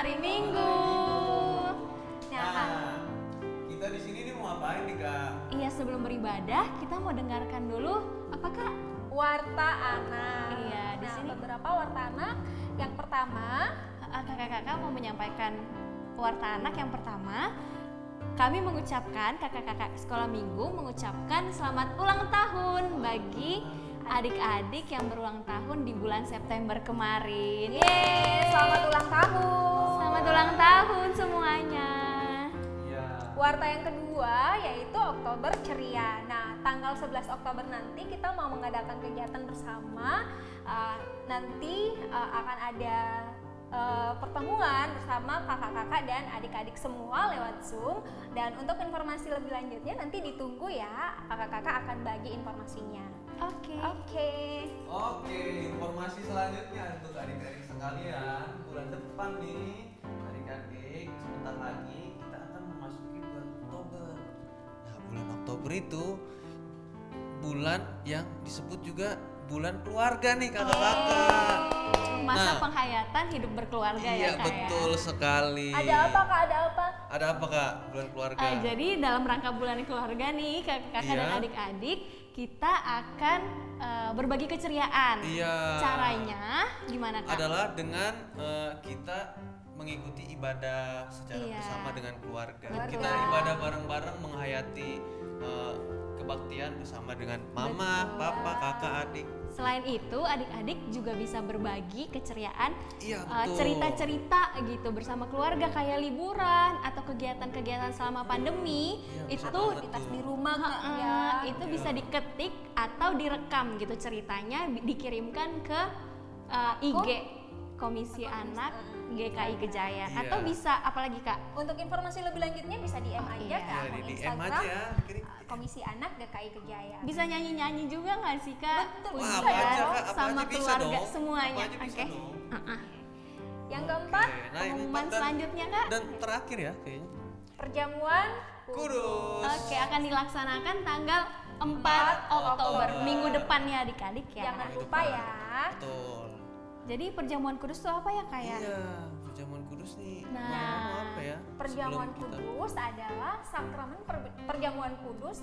hari Minggu. Nah, kita di sini nih mau ngapain nih Kak? Iya, sebelum beribadah kita mau dengarkan dulu apa Kak? Warta anak. Iya, di Nah, sini beberapa warta anak. Yang pertama, kakak-kakak mau menyampaikan warta anak yang pertama. Kami mengucapkan, kakak-kakak sekolah minggu mengucapkan selamat ulang tahun bagi adik-adik yang berulang tahun di bulan September kemarin. Yeay, selamat ulang tahun. Selamat ulang tahun semuanya. Iya. Warta yang kedua yaitu Oktober Ceria. Nah, tanggal 11 Oktober nanti kita mau mengadakan kegiatan bersama. Nanti akan ada pertemuan bersama kakak-kakak dan adik-adik semua lewat Zoom. Dan untuk informasi lebih lanjutnya nanti ditunggu ya, kakak-kakak akan bagi informasinya. Oke. Oke, informasi selanjutnya untuk adik-adik sekalian, bulan depan nih adik-adik sebentar lagi kita akan memasuki bulan Oktober. Nah, bulan Oktober itu bulan yang disebut juga bulan keluarga nih kakak-kakak. Masa Nah, penghayatan hidup berkeluarga iya ya Kak. betul sekali. Ada apa Kak? Ada apa? Ada apa Kak? Bulan keluarga. Jadi dalam rangka bulan keluarga nih kakak-kakak Iya. dan adik-adik kita akan berbagi keceriaan. Iya. Caranya gimana Kak? Adalah dengan kita mengikuti ibadah secara Iya. bersama dengan keluarga. Keluarga. Kita ibadah bareng-bareng menghayati kebaktian bersama dengan mama, Betul. papa, kakak, adik. Selain itu adik-adik juga bisa berbagi keceriaan, Iya, betul. cerita-cerita gitu bersama keluarga kayak liburan atau kegiatan-kegiatan selama pandemi. Iya, itu bisa banget Aktivitas tuh. di rumah Kak ya. itu Iya. bisa diketik atau direkam gitu ceritanya dikirimkan ke IG Komisi Anak GKI Kejaya. Iya. Atau bisa apalagi Kak? Untuk informasi lebih lanjutnya bisa DM aja iya. ke Ya, akun di DM Instagram aja ya. Kirim. Komisi Anak GKI Kejaya. Bisa nyanyi-nyanyi juga nggak sih Kak? Betul. Wah, Pujian apa aja Kak? Apa sama aja bisa keluarga dong. semuanya. Apa aja bisa Oke. dong. Yang keempat, Oke, nah, yang Pengumuman keempat dan- selanjutnya Kak? Dan terakhir ya kayaknya. perjamuan Kudus. Oke, akan dilaksanakan tanggal 4 Oktober, Oktober. minggu depan ya adik-adik ya. Jangan Minggu lupa depan. ya. Betul. Jadi perjamuan kudus itu apa ya Kak ya? Iya, perjamuan kudus nih. Nah, ngomong apa ya? Perjamuan Sebelum kita- kudus adalah sakramen perjamuan kudus,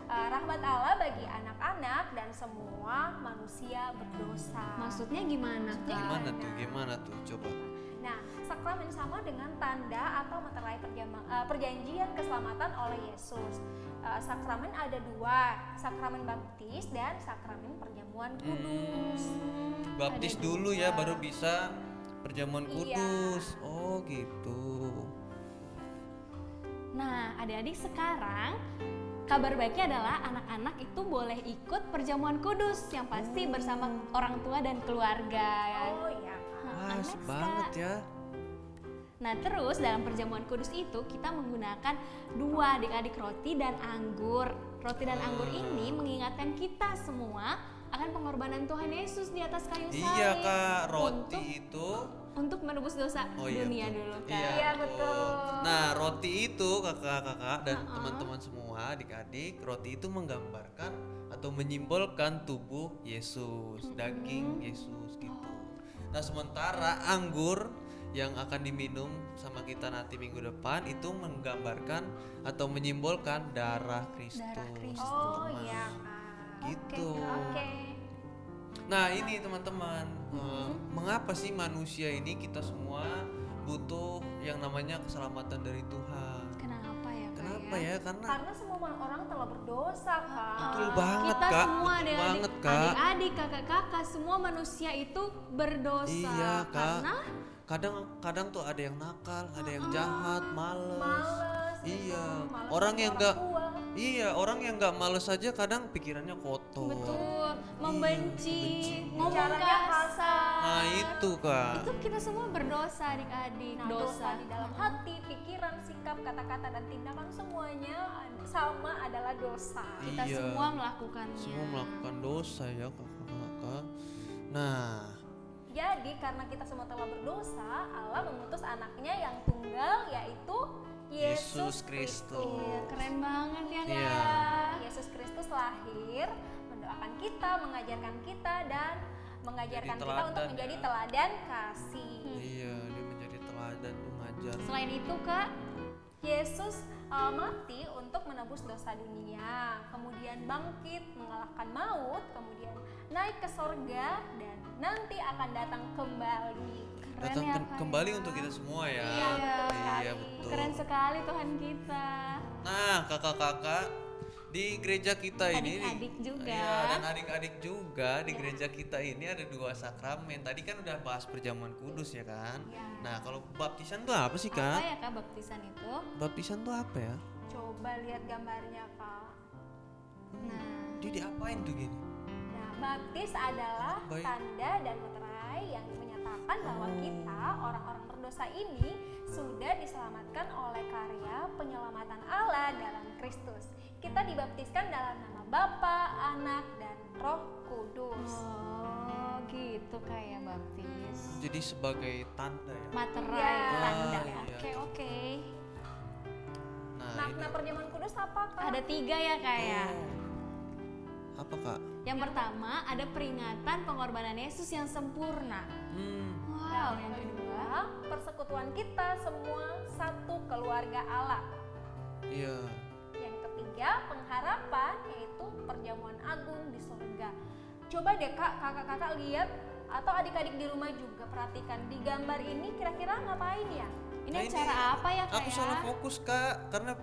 rahmat Allah bagi anak-anak dan semua manusia berdosa. Maksudnya gimana Kak? Gimana tuh? Coba. Nah, sakramen sama dengan tanda atau materai perjanjian keselamatan oleh Yesus. Sakramen ada dua, sakramen baptis dan sakramen perjamuan kudus. Baptis Ada dulu dua. ya, baru bisa perjamuan Iya. kudus. Oh gitu. Nah, adik-adik sekarang kabar baiknya adalah anak-anak itu boleh ikut perjamuan kudus yang pasti bersama orang tua dan keluarga. Oh iya Kak. Wah, next, asik banget Kak. ya. Nah terus dalam perjamuan kudus itu kita menggunakan dua adik-adik roti dan anggur. Roti dan anggur ini mengingatkan kita semua akan pengorbanan Tuhan Yesus di atas kayu salib. Iya Kak, roti itu. Untuk menebus dosa Oh iya, dunia betul. dulu Kak. Iya, betul. Nah, roti itu kakak-kakak dan teman-teman semua, adik-adik, roti itu menggambarkan atau menyimbolkan tubuh Yesus, daging Yesus gitu. Nah, sementara anggur yang akan diminum sama kita nanti minggu depan itu menggambarkan atau menyimbolkan darah Kristus. Darah Kristus. Oh teman-teman. iya Kak. Gitu. Oke. Nah ini teman-teman, mengapa sih manusia ini kita semua butuh yang namanya keselamatan dari Tuhan? Kenapa ya Kak? Kenapa ya? Karena Karena semua orang telah berdosa Kak. betul banget Kita Kak, semua betul banget Kak. adik-adik, kakak-kakak, semua manusia itu berdosa. Iya Kak. Karena Kadang tuh ada yang nakal, ada yang jahat, males. Males. Iya. Males Orang sama yang orang nggak tua. Iya, orang yang nggak males aja kadang pikirannya kotor. betul, membenci, membenci. ngomong Caranya kasar. Nah itu Kak. Itu kita semua berdosa adik-adik. Nah, dosa dosa di dalam hati, pikiran, sikap, kata-kata dan tindakan semuanya sama adalah dosa. Kita Iya. semua melakukannya. Semua melakukan dosa ya kakak-kakak. Nah. Jadi karena kita semua telah berdosa, Allah mengutus anaknya yang tunggal yaitu Yesus Yesus Kristus. Kristus. Iya, keren banget ya Kak. Iya. Yesus Kristus lahir, mendoakan kita, mengajarkan kita dan mengajarkan Jadi kita untuk teladan menjadi ya. teladan kasih. Iya, dia menjadi teladan tuh belajar. Selain itu Kak, Yesus mati untuk menebus dosa dunia, kemudian bangkit mengalahkan maut, kemudian naik ke sorga dan nanti akan datang kembali. keren Datang ya Kak kembali ya. untuk kita semua ya. Iya, betul Iya, sekali. betul. Keren sekali Tuhan kita. Nah, kakak-kakak di gereja kita ini, Adik-adik juga. Iya, dan adik-adik juga di Iya. gereja kita ini ada 2 sakramen. Tadi kan udah bahas perjamuan kudus ya kan. Iya. Nah, kalau baptisan tuh apa sih Apa kak? ya Kak baptisan itu? Baptisan tuh apa ya? Coba lihat gambarnya, Kak. Nah, Dia diapain tuh gini? Nah, baptis adalah Baik. tanda dan meterai yang menyatakan bahwa Oh. kita orang-orang berdosa ini sudah diselamatkan oleh karya penyelamatan Allah dalam Kristus. Kita dibaptiskan dalam nama Bapa, Anak, dan Roh Kudus. oh gitu kayak baptis. Jadi sebagai tanda ya. Materai Iya. tanda. Ah, iya. Oke. Nah, Makna perjamuan kudus apa, Kak? Ada 3 ya Kak ya. Oh. Apa kak? Yang pertama ada peringatan pengorbanan Yesus yang sempurna. Wow, yang kedua persekutuan kita semua satu keluarga Allah. Iya. Yang ketiga, pengharapan yaitu perjamuan agung di surga. Coba deh Kak, kakak-kakak lihat atau adik-adik di rumah juga perhatikan di gambar ini kira-kira ngapain ya? ini Nah, acara apa ya Kak Aku ya? salah fokus kak, karena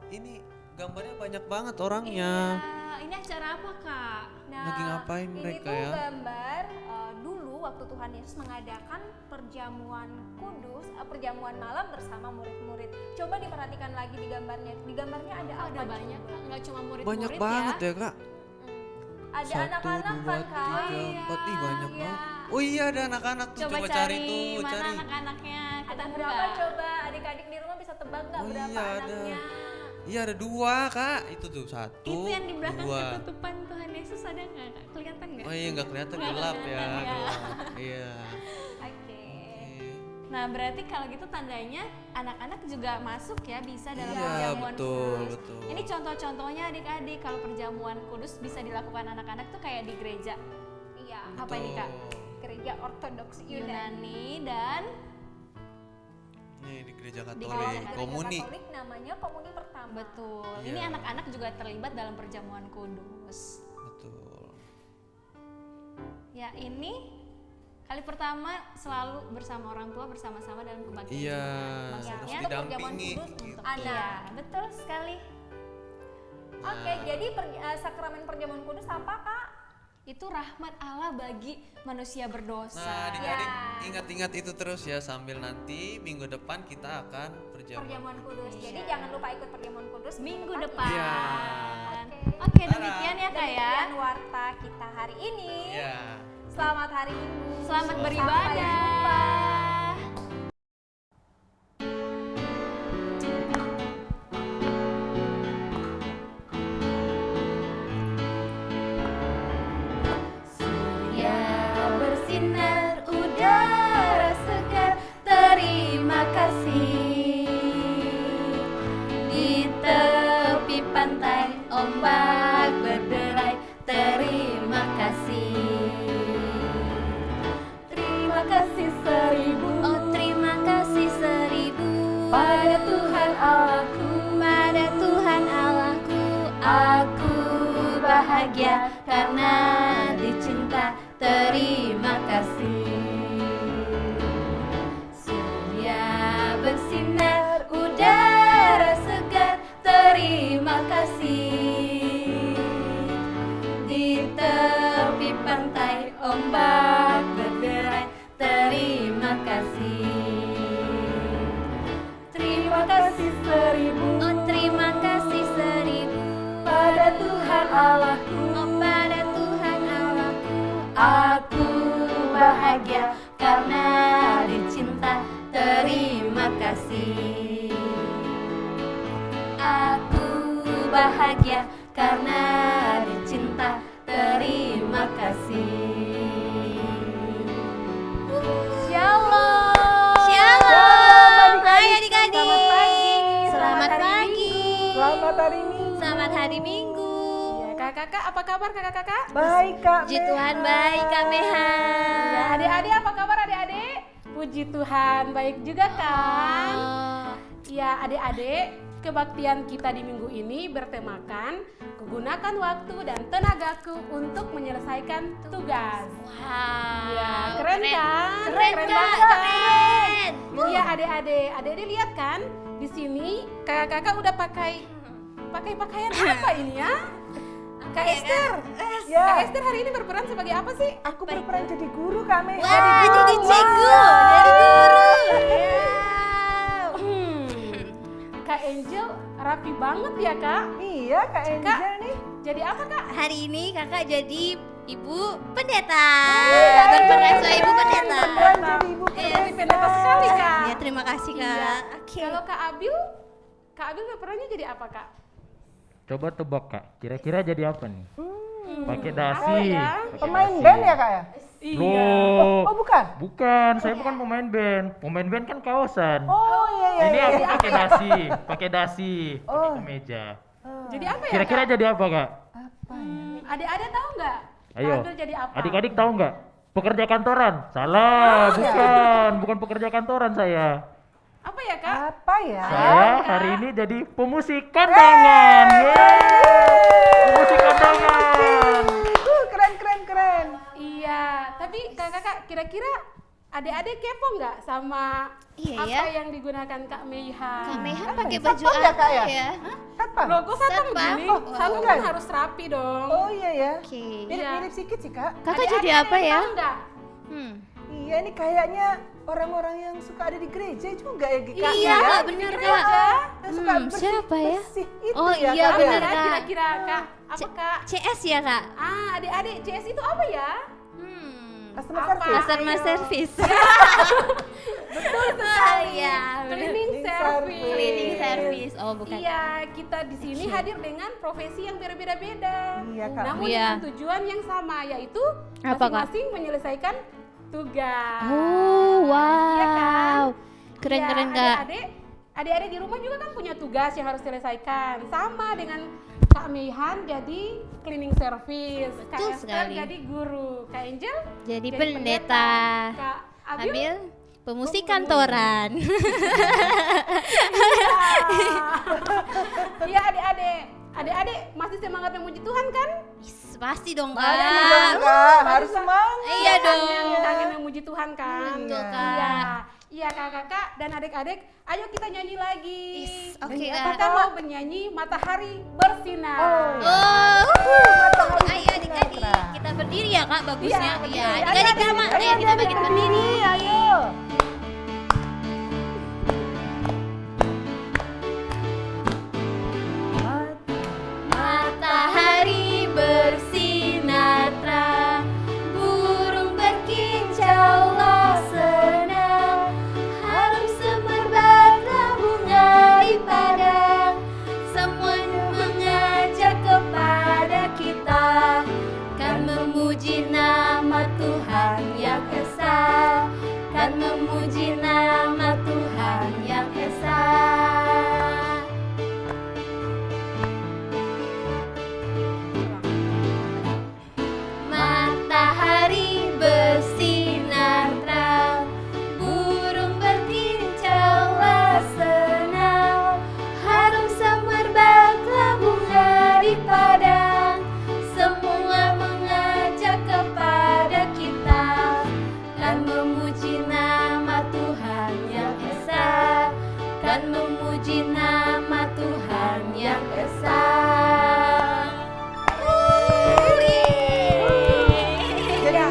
ini gambarnya banyak banget orangnya. Iya, ini acara apa Kak? Lagi ngapain ini mereka tuh ya? gambar dulu waktu Tuhan Yesus mengadakan perjamuan kudus, perjamuan malam bersama murid-murid. Coba diperhatikan lagi di gambarnya. Di gambarnya ada Oh, apa? ada banyak coba? Kak, nggak cuma murid-murid Banyak banget ya kak. Ada 1, anak-anak 2, kan Kak? 3, Iya, 4, ih banyak iya. banget. Oh iya ada anak-anak tuh, Coba coba cari cari tuh, mana cari. anak-anaknya. Ada Ketemu berapa nggak? coba? Adik-adik di rumah bisa tebak nggak Oh berapa iya, ada. anaknya? Iya ada 2 kak, itu tuh 1, Itu yang di belakang 2. ketutupan Tuhan Yesus ada nggak Kak? Kelihatan nggak? Oh iya nggak kelihatan, Nggak gelap ya. kelihatan, ya. gelap. Iya. Oke. Nah berarti kalau gitu tandanya anak-anak juga masuk ya bisa dalam Iya, perjamuan betul, kudus. betul. Ini contoh-contohnya adik-adik kalau perjamuan kudus bisa dilakukan anak-anak tuh kayak di gereja Iya. apa ini Kak? Gereja Ortodoks Yunani. Yunani dan Nih di gereja Di Katolik, gereja komuni. Katolik namanya komuni pertama. betul. Iya. Ini anak-anak juga terlibat dalam perjamuan kudus. Betul. Ya ini kali pertama selalu bersama orang tua bersama-sama dalam kebaktian. Iya, Jemaat. harus Maksudnya didampingi. kudus untuk gitu. anak. iya betul sekali. Oke, Nah. jadi sakramen perjamuan kudus apa Kak? Itu rahmat Allah bagi manusia berdosa. Nah, adik-adik Ya. ingat-ingat itu terus ya, sambil nanti minggu depan kita akan perjamuan. Perjamuan kudus. Iya. Jadi jangan lupa ikut perjamuan kudus Minggu ya. depan. Iya. Oke, Dadah. demikian ya Kak ya. Demikian warta kita hari ini. Iya. Selamat hari Minggu. Selamat Sampai beribadah. jumpa. Surya bersinar, udara segar, terima kasih. Di tepi pantai, ombak berderai, terima kasih. Terima kasih seribu, oh terima kasih seribu. Pada Tuhan Allahku, pada Tuhan Allahku, aku bahagia karena dicinta. Terima kasih. Surya bersinar, udara segar, terima kasih. Di tepi pantai, ombak berderai, terima kasih. Terima kasih seribu, oh terima kasih seribu. Pada Tuhan Allahku, oh pada Tuhan Allahku, aku bahagia karena dicinta. Terima kasih. Aku bahagia karena dicinta. Terima kasih. Shalom. Shalom. Hai adik-adik. Selamat pagi. Selamat pagi. Selamat hari Minggu. Selamat hari Minggu. Ya, kakak-kakak apa kabar kakak-kakak? Baik Kak Puji Meha. Tuhan baik Kak Meha. Ya, adik-adik apa kabar adik-adik? Puji Tuhan, baik juga kan? Ya adik-adik, kebaktian kita di minggu ini bertemakan gunakan waktu dan tenagaku untuk menyelesaikan tugas. Wow. Ya, keren kan? Keren, Kak. banget kan? Keren. Iya adik-adik lihat kan? Di sini kakak-kakak udah pakai pakaian apa ini ya? Kak Esther, Ya. Kak Esther hari ini berperan sebagai apa sih? Aku berperan jadi guru Kak Meha. Wah, jadi cikgu, jadi guru. Kak Angel rapi banget ya kak. Iya Kak Angel nih. Jadi apa kak? Hari ini kakak jadi ibu pendeta. Berperan sebagai ibu pendeta. Beneran jadi ibu Jadi pendeta sekali kak. Ya, terima kasih kak. Iya. Oke. Kalau Kak Abil berperannya jadi apa kak? Coba tebak Kak, kira-kira jadi apa nih? Pakai dasi. ya. pakai Pemain dasi. band ya Kak ya? Loh, Oh bukan? bukan, saya bukan pemain band. Pemain band kan kaosan. Oh iya iya. Ini iya. aku pakai dasi, pakai Oh. kemeja. Jadi apa ya Kira-kira kak? jadi apa Kak? Apa ya? Adik-adik tahu nggak? Ayo. Kak Abil jadi apa? Adik-adik tahu nggak? Pekerja kantoran? Salah, bukan pekerja kantoran saya. Apa ya kak? Apa ya? Saya hari ini jadi pemusik kondangan. Yeay. Pemusik kondangan. Keren. Iya, tapi kakak kira-kira adik-adik kepo nggak sama Iya, apa ya. yang digunakan Kak Meha? Kak Mehan Apa pakai nih? baju Satpam ya, apa Kak, ya? ya? Satpam? Logo satpam Satpam. gini, Oh, satpam bukan. kan harus rapi dong. Oh iya ya. Oke. Mirip-mirip sedikit sih Kak. Kakak Adik-adik jadi ada apa yang ya? tahu nggak? Hmm. Iya ini kayaknya orang-orang yang suka ada di gereja juga ya Kak. Iya, ya? Kak, bener, Kak. Yang suka Siapa ya? bersih itu Oh, ya, iya, Kak, bener, ya? Ya, Kak. kira-kira kak, apa kak? CS ya kak? Adik-adik CS itu apa ya? Customer Apa? service. Customer service. Betul Ah, sekali. iya, bener. Cleaning Cleaning service. Cleaning service. Oh bukan. Iya, kita di sini hadir dengan profesi yang berbeda-beda. Iya, Kak. Namun Iya. dengan tujuan yang sama, yaitu Apa, Kak? masing-masing menyelesaikan tugas. Oh wow. Iya kan? Keren-keren Iya, kak. Adik-adik di rumah juga kan punya tugas yang harus diselesaikan. Sama dengan Kak Mehan jadi cleaning service, Kak Betul Esther sekali. jadi guru, Kak Angel Jadi pendeta. Kak Abil Ambil pemusik kantoran. Iya adik-adik masih semangat memuji Tuhan kan? Is, pasti dong Pasti kak. dong, Kak. Harus semangat. Iya dong. Kangen memuji Tuhan kan? Betul, Iya. Kak. Iya, iya kakak-kakak dan adik-adik, ayo kita nyanyi lagi. Is, oke, Nyanyi Kak. apa? Kita mau bernyanyi Matahari Bersinar. Oh, Matahari ayo adik-adik bersinar. kita berdiri ya kak bagusnya. Iya, Iya, berdiri. adik-adik di rumah, ayo kita bagi berdiri. Ayo. Matahari bersinar terang, burung berkicaulah senang, harum semerbaklah bunga di padang, semuanya mengajak kepada kita, kan memuji nama Tuhan yang esa, kan memuji nama Tuhan yang esa. Matahari bersinar terang, burung berkicaulah senang, harum semerbaklah bunga di padang, semua mengajak kepada kita, kan memuji nama Tuhan yang esa, kan memuji nama Tuhan yang esa. Jadi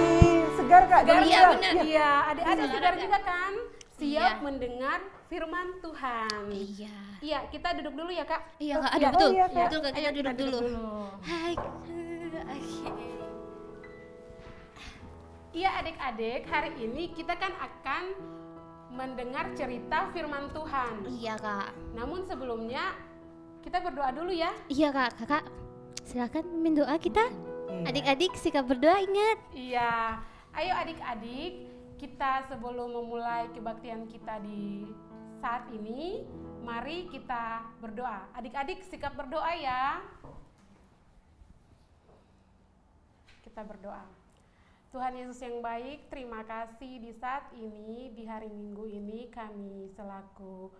segar Kak. Segar Iya, juga. benar. Iya, adik-adik Segar, segar Kak. juga kan? Siap Iya. mendengar firman Tuhan. Iya. Iya, kita duduk dulu ya kak. Iya kak, Iya. aduh betul. iya, Kak. Betul kak, kita Ayo duduk dulu. Hai. Iya adik-adik, hari ini kita kan akan mendengar cerita firman Tuhan. Iya kak. Namun sebelumnya kita berdoa dulu ya. Iya kak, kakak silakan memimpin doa kita. Iya. Adik-adik sikap berdoa ingat. Iya, ayo adik-adik, kita sebelum memulai kebaktian kita di saat ini, mari kita berdoa. Adik-adik sikap berdoa ya. Kita berdoa. Tuhan Yesus yang baik, terima kasih di saat ini, di hari Minggu ini kami selaku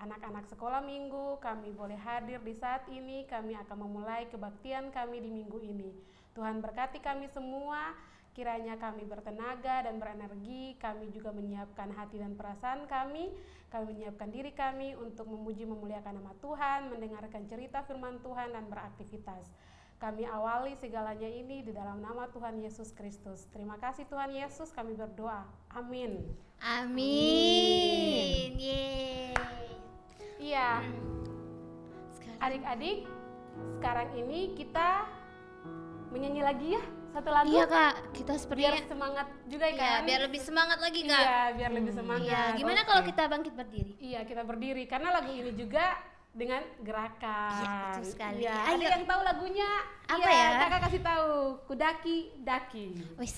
anak-anak sekolah minggu, kami boleh hadir di saat ini, kami akan memulai kebaktian kami di minggu ini. Tuhan berkati kami semua, kiranya kami bertenaga dan berenergi, kami juga menyiapkan hati dan perasaan kami menyiapkan diri kami untuk memuji memuliakan nama Tuhan, mendengarkan cerita firman Tuhan dan beraktivitas. Kami awali segalanya ini di dalam nama Tuhan Yesus Kristus. Terima kasih Tuhan Yesus, kami berdoa. Amin. Amin. Yeay. Iya. Adik-adik, sekarang ini kita menyanyi lagi ya satu lagu. Iya Kak, kita Biar sepertinya semangat juga ya iya, kan? biar lebih semangat lagi Kak. Iya, biar lebih semangat. Iya, gimana kalau Oke. kita bangkit berdiri? Iya, kita berdiri karena lagu ini juga dengan gerakan. Iya, betul sekali. Iya, Ayo. ada yang tahu lagunya? Apa Iya, ya? Kakak kasih tahu. Kudaki daki. Wis.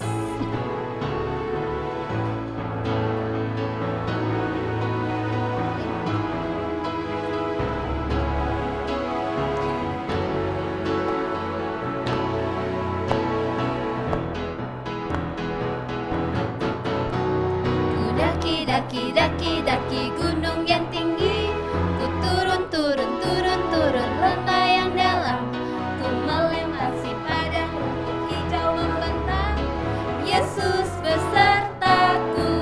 Ku daki daki daki daki gunung yang tinggi, ku turun turun turun turun lembah yang dalam, ku melintasi padang rumput hijau membentang, Yesus besertaku.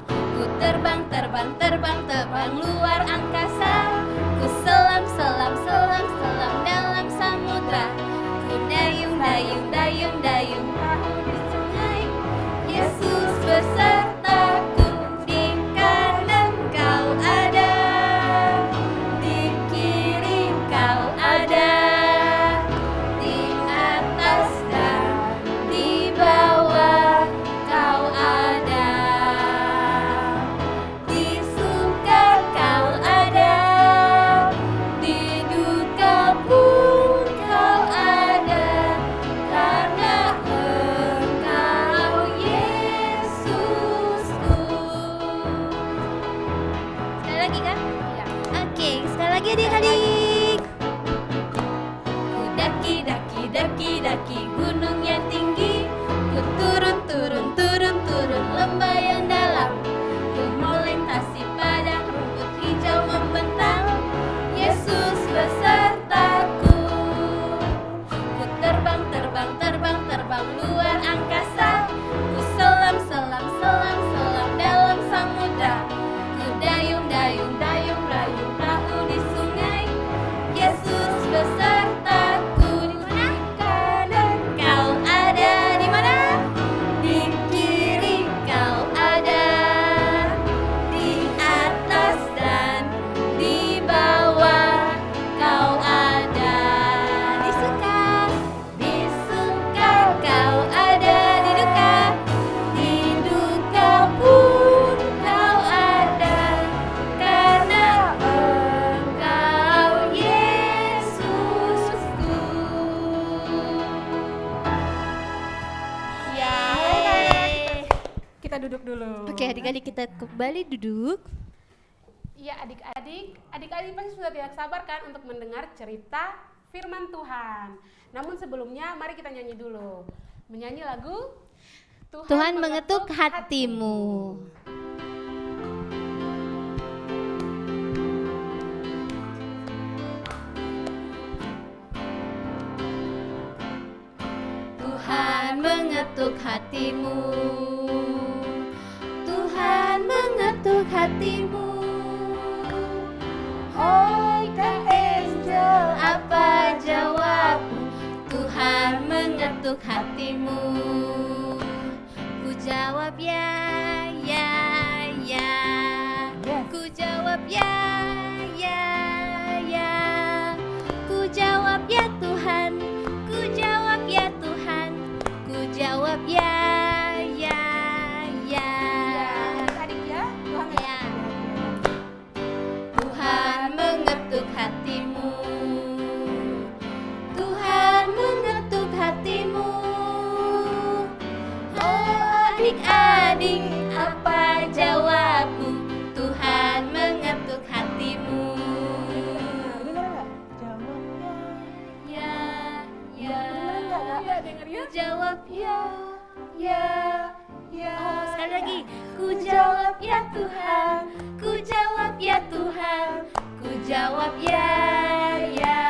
Ku terbang terbang terbang terbang luar angkasa, ku selam selam selam selam dalam samudra, ku dayung dayung dayung dayung perahu di sungai, Yesus besertaku. Di kanan kau ada, di kiri kau ada, di atas dan di bawah kau ada, di suka kau ada, di duka pun kau ada, karena Engkau Yesusku. Sekali lagi kan? Iya. Oke, sekali lagi adik-adik. Ku daki daki daki daki gunung yang tinggi, ku turun turun turun turun lembah yang dalam, ku melintasi padang rumput hijau membentang, Yesus besertaku. Ku terbang terbang terbang terbang luar angkasa, ku selam selam selam selam dalam samudra, ku dayung dayung dayung dayung perahu di sungai, Yesus besertaku. Di mana? Kanan kau ada, di mana? Di kiri kau ada, di atas dan di bawah kau ada, di suka kau ada, di duka pun kau ada, karena Engkau Yesusku. Iya. Yeay. Kita duduk dulu. Oke, adik-adik kita kembali duduk. Iya, adik-adik pasti sudah tidak sabar kan untuk mendengar cerita firman Tuhan. Namun sebelumnya mari kita nyanyi dulu. Menyanyi lagu Tuhan mengetuk hatimu. Tuhan mengetuk hatimu. Tuhan mengetuk hatimu. Hoi Kak Angel, apa jawabmu? Tuhan mengetuk hatimu. Ku jawab ya, ya, ya. Ku jawab ya, ya, ya. Ku jawab ya Tuhan. Ku jawab ya Tuhan. Ku jawab ya, ya, ya. adik ya. Tuhan Ya. Tuhan mengetuk hatimu. Tuhan mengetuk hatimu. Oh adik-adik, apa jawabmu? Tuhan mengetuk hatimu. Tuhan. Ku jawab ya Tuhan, ku jawab ya, ya,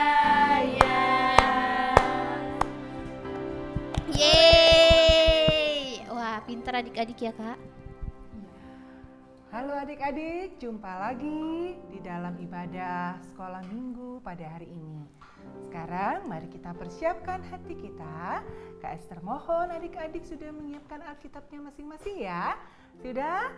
ya. Yeay. Wah, pintar adik-adik ya Kak. Halo adik-adik, jumpa lagi di dalam ibadah sekolah minggu pada hari ini. Sekarang mari kita persiapkan hati kita. Kak Esther mohon adik-adik sudah menyiapkan Alkitabnya masing-masing ya. Sudah?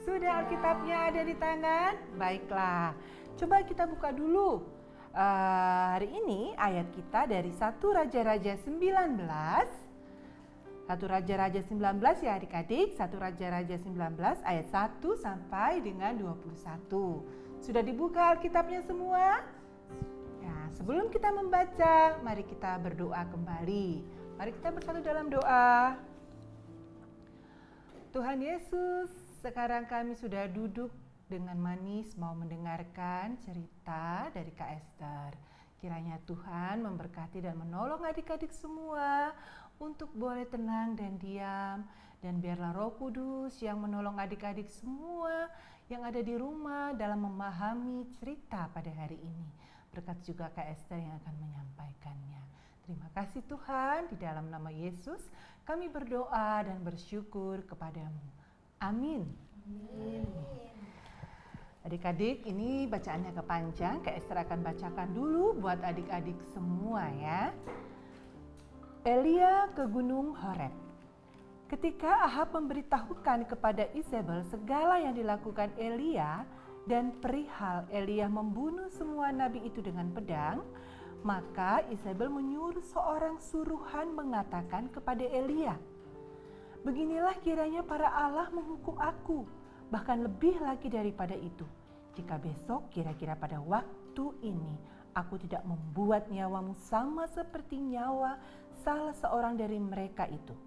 Sudah Alkitabnya ada di tangan? Baiklah, coba kita buka dulu. Hari ini ayat kita dari 1 Raja-Raja 19. 1 Raja-Raja 19 ya adik-adik, 1 Raja-Raja 19 ayat 1 sampai dengan 21. Sudah dibuka Alkitabnya semua? Ya, sebelum kita membaca, mari kita berdoa kembali. Mari kita bersatu dalam doa. Tuhan Yesus, sekarang kami sudah duduk dengan manis mau mendengarkan cerita dari Kak Esther. Kiranya Tuhan memberkati dan menolong adik-adik semua untuk boleh tenang dan diam, dan biarlah Roh Kudus yang menolong adik-adik semua yang ada di rumah dalam memahami cerita pada hari ini. Berkat juga Kak Esther yang akan menyampaikannya. Terima kasih Tuhan, di dalam nama Yesus kami berdoa dan bersyukur kepadamu. Amin. Adik-adik, ini bacaannya kepanjang. Kak Esther akan bacakan dulu buat adik-adik semua ya. Elia ke Gunung Horeb. Ketika Ahab memberitahukan kepada Izebel segala yang dilakukan Elia dan perihal Elia membunuh semua nabi itu dengan pedang, maka Izebel menyuruh seorang suruhan mengatakan kepada Elia, "Beginilah kiranya para Allah menghukum aku, bahkan lebih lagi daripada itu, jika besok kira-kira pada waktu ini aku tidak membuat nyawamu sama seperti nyawa salah seorang dari mereka itu."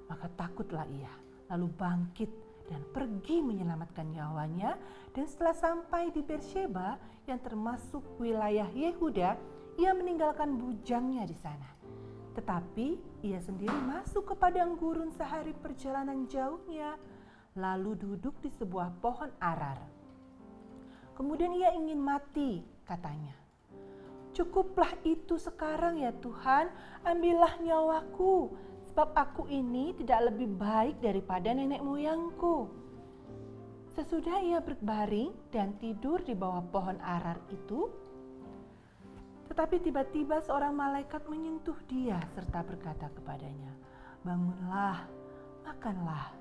Maka takutlah ia, lalu bangkit dan pergi menyelamatkan nyawanya, dan setelah sampai di Beersheba yang termasuk wilayah Yehuda, ia meninggalkan bujangnya di sana. Tetapi ia sendiri masuk ke padang gurun sehari perjalanan jauhnya, lalu duduk di sebuah pohon arar. Kemudian ia ingin mati, katanya. "Cukuplah itu sekarang ya Tuhan, ambillah nyawaku, sebab aku ini tidak lebih baik daripada nenek moyangku." Sesudah ia berbaring dan tidur di bawah pohon arar itu, tetapi tiba-tiba seorang malaikat menyentuh dia serta berkata kepadanya, "Bangunlah, makanlah."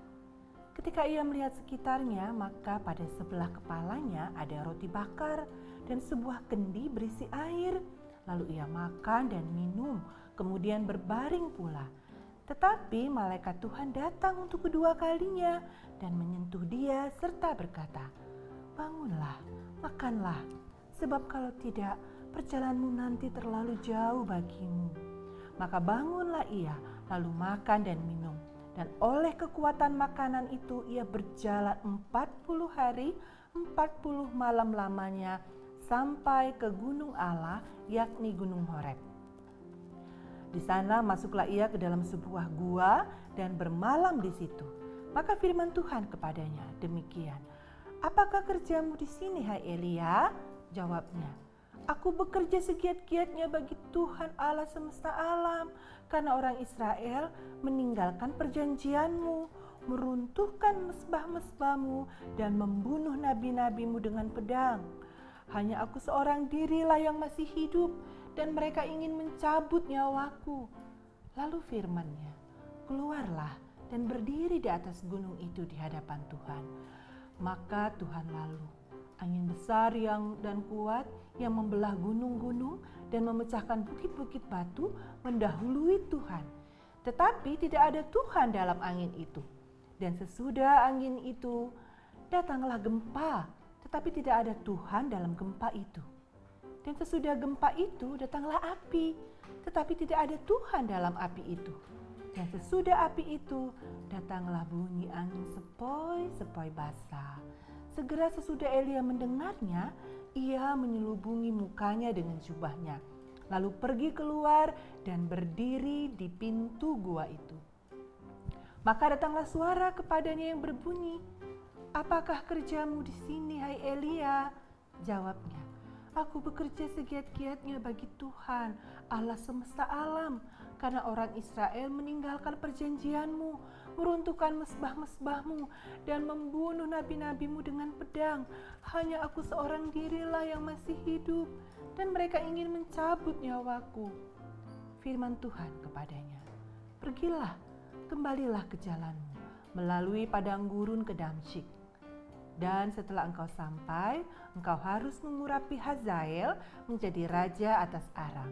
Ketika ia melihat sekitarnya, maka pada sebelah kepalanya ada roti bakar dan sebuah kendi berisi air. Lalu ia makan dan minum, kemudian berbaring pula. Tetapi malaikat Tuhan datang untuk kedua kalinya dan menyentuh dia serta berkata, "Bangunlah, makanlah, sebab kalau tidak, perjalananmu nanti terlalu jauh bagimu." Maka bangunlah ia, lalu makan dan minum. Dan oleh kekuatan makanan itu ia berjalan 40 hari, 40 malam lamanya, sampai ke gunung Allah, yakni Gunung Horeb. Di sana masuklah ia ke dalam sebuah gua dan bermalam di situ. Maka firman Tuhan kepadanya, demikian, "Apakah kerjamu di sini, hai Elia?" Jawabnya, "Aku bekerja segiat-giatnya bagi Tuhan Allah semesta alam, karena orang Israel meninggalkan perjanjianmu, meruntuhkan mesbah-mesbahmu, dan membunuh nabi-nabimu dengan pedang. Hanya aku seorang dirilah yang masih hidup, dan mereka ingin mencabut nyawaku." Lalu firman-Nya, "Keluarlah dan berdiri di atas gunung itu di hadapan Tuhan." Maka Tuhan lalu, angin besar dan kuat yang membelah gunung-gunung dan memecahkan bukit-bukit batu mendahului Tuhan. Tetapi tidak ada Tuhan dalam angin itu. Dan sesudah angin itu, datanglah gempa, tetapi tidak ada Tuhan dalam gempa itu. Dan sesudah gempa itu, datanglah api, tetapi tidak ada Tuhan dalam api itu. Dan sesudah api itu, datanglah bunyi angin sepoi-sepoi basah. Segera sesudah Elia mendengarnya, ia menyelubungi mukanya dengan jubahnya, lalu pergi keluar dan berdiri di pintu gua itu. Maka datanglah suara kepadanya yang berbunyi, apakah kerjamu di sini, hai Elia? Jawabnya, aku bekerja segiat-giatnya bagi Tuhan, Allah semesta alam, karena orang Israel meninggalkan perjanjianmu, meruntuhkan mesbah-mesbahmu, dan membunuh nabi-nabimu dengan pedang. Hanya aku seorang dirilah yang masih hidup, dan mereka ingin mencabut nyawaku. Firman Tuhan kepadanya, pergilah, kembalilah ke jalanmu, melalui padang gurun ke Damsyik. Dan setelah engkau sampai, engkau harus mengurapi Hazael menjadi raja atas Aram.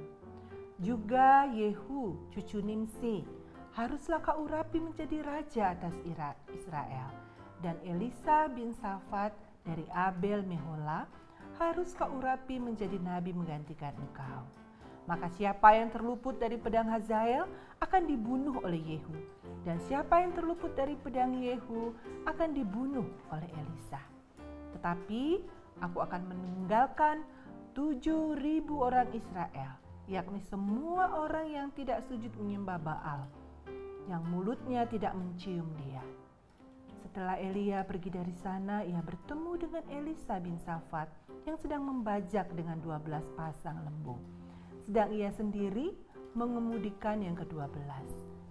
Juga Yehu, cucu Nimsi, haruslah kau urapi menjadi raja atas Israel. Dan Elisa bin Safat dari Abel Mehola harus kau urapi menjadi nabi menggantikan engkau. Maka siapa yang terluput dari pedang Hazael akan dibunuh oleh Yehu. Dan siapa yang terluput dari pedang Yehu akan dibunuh oleh Elisa. Tetapi aku akan meninggalkan 7.000 orang Israel, yakni semua orang yang tidak sujud menyembah Baal, yang mulutnya tidak mencium dia. Setelah Elia pergi dari sana, ia bertemu dengan Elisa bin Safat yang sedang membajak dengan 12 pasang lembu. Sedang ia sendiri mengemudikan yang ke-12.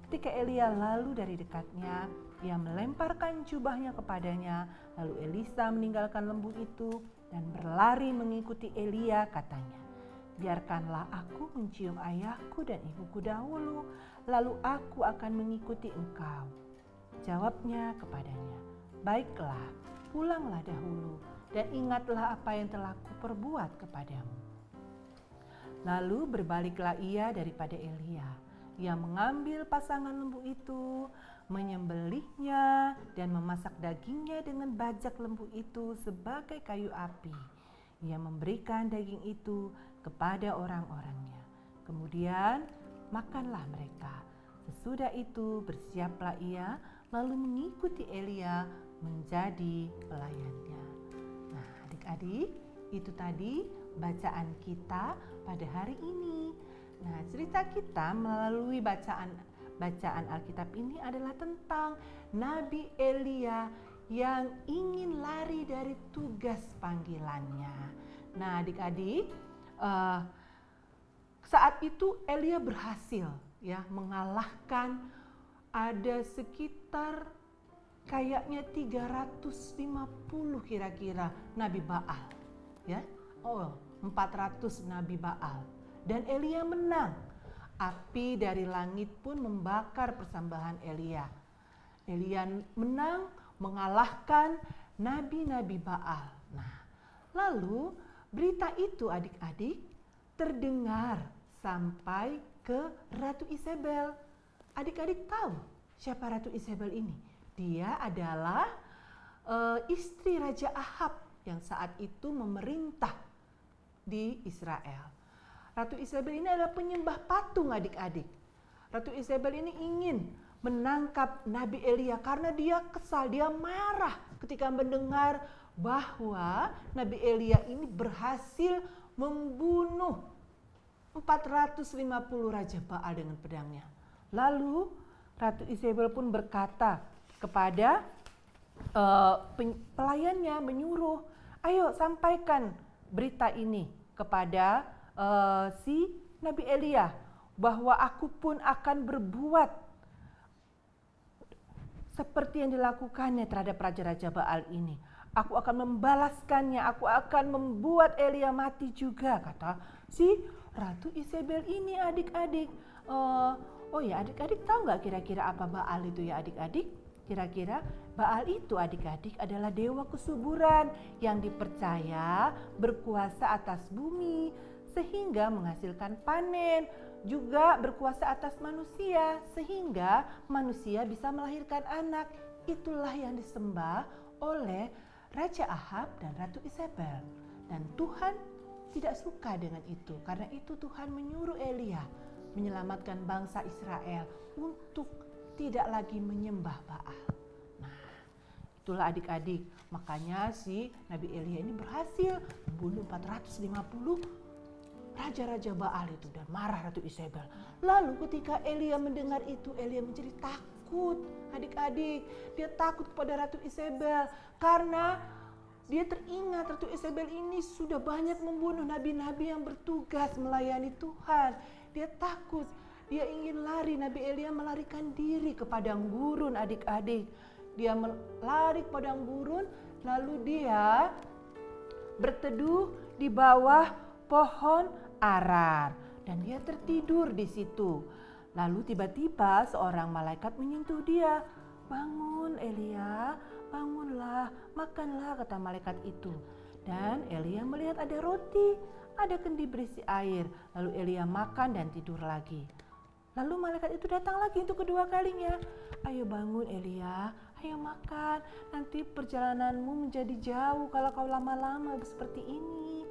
Ketika Elia lalu dari dekatnya, ia melemparkan jubahnya kepadanya. Lalu Elisa meninggalkan lembu itu dan berlari mengikuti Elia, katanya, biarkanlah aku mencium ayahku dan ibuku dahulu, lalu aku akan mengikuti engkau. Jawabnya kepadanya, baiklah, pulanglah dahulu dan ingatlah apa yang telah kuperbuat kepadamu. Lalu berbaliklah ia daripada Elia. Ia mengambil pasangan lembu itu, menyembelihnya dan memasak dagingnya dengan bajak lembu itu sebagai kayu api. Ia memberikan daging itu kepada orang-orangnya. Kemudian makanlah mereka. Sesudah itu bersiaplah ia, lalu mengikuti Elia menjadi pelayannya. Nah, adik-adik, itu tadi bacaan kita pada hari ini. Nah, cerita kita melalui bacaan Alkitab ini adalah tentang Nabi Elia yang ingin lari dari tugas panggilannya. Nah, adik-adik, saat itu Elia berhasil ya mengalahkan ada sekitar kayaknya 350 kira-kira nabi Baal, ya. 400 nabi Baal. Dan Elia menang. Api dari langit pun membakar persembahan Elia. Elia menang, mengalahkan nabi-nabi Baal. Nah, lalu berita itu adik-adik terdengar sampai ke Ratu Isabel. Adik-adik tahu siapa Ratu Isabel ini? Dia adalah istri Raja Ahab yang saat itu memerintah di Israel. Ratu Isabel ini adalah penyembah patung adik-adik. Ratu Isabel ini ingin menangkap Nabi Elia karena dia kesal, dia marah ketika mendengar bahwa Nabi Elia ini berhasil membunuh 450 Raja Baal dengan pedangnya. Lalu Ratu Isabel pun berkata kepada pelayannya, menyuruh, ayo sampaikan berita ini kepada si Nabi Elia, bahwa aku pun akan berbuat seperti yang dilakukannya terhadap raja-raja Baal ini. Aku akan membalaskannya, aku akan membuat Elia mati juga, kata si Ratu Isabel ini adik-adik. Oh ya, adik-adik tahu nggak kira-kira apa Baal itu ya adik-adik? Kira-kira Baal itu adik-adik adalah dewa kesuburan yang dipercaya berkuasa atas bumi sehingga menghasilkan panen, juga berkuasa atas manusia sehingga manusia bisa melahirkan anak. Itulah yang disembah oleh Raja Ahab dan Ratu Isabel. Dan Tuhan tidak suka dengan itu. Karena itu Tuhan menyuruh Elia menyelamatkan bangsa Israel untuk tidak lagi menyembah Baal. Nah, itulah adik-adik. Makanya si Nabi Elia ini berhasil membunuh 450 raja-raja Baal itu dan marah Ratu Isabel. Lalu ketika Elia mendengar itu, Elia menjadi takut. takut adik-adik. Dia takut kepada Ratu Isabel karena dia teringat Ratu Isabel ini sudah banyak membunuh nabi-nabi yang bertugas melayani Tuhan. Dia takut, dia ingin lari. Nabi Elia melarikan diri ke padang gurun adik-adik. Dia lari ke padang gurun, lalu dia berteduh di bawah pohon arar dan dia tertidur di situ. Lalu tiba-tiba seorang malaikat menyentuh dia. "Bangun Elia, bangunlah, makanlah," kata malaikat itu. Dan Elia melihat ada roti, ada kendi berisi air. Lalu Elia makan dan tidur lagi. Lalu malaikat itu datang lagi untuk kedua kalinya. "Ayo bangun Elia, ayo makan, nanti perjalananmu menjadi jauh kalau kau lama-lama seperti ini."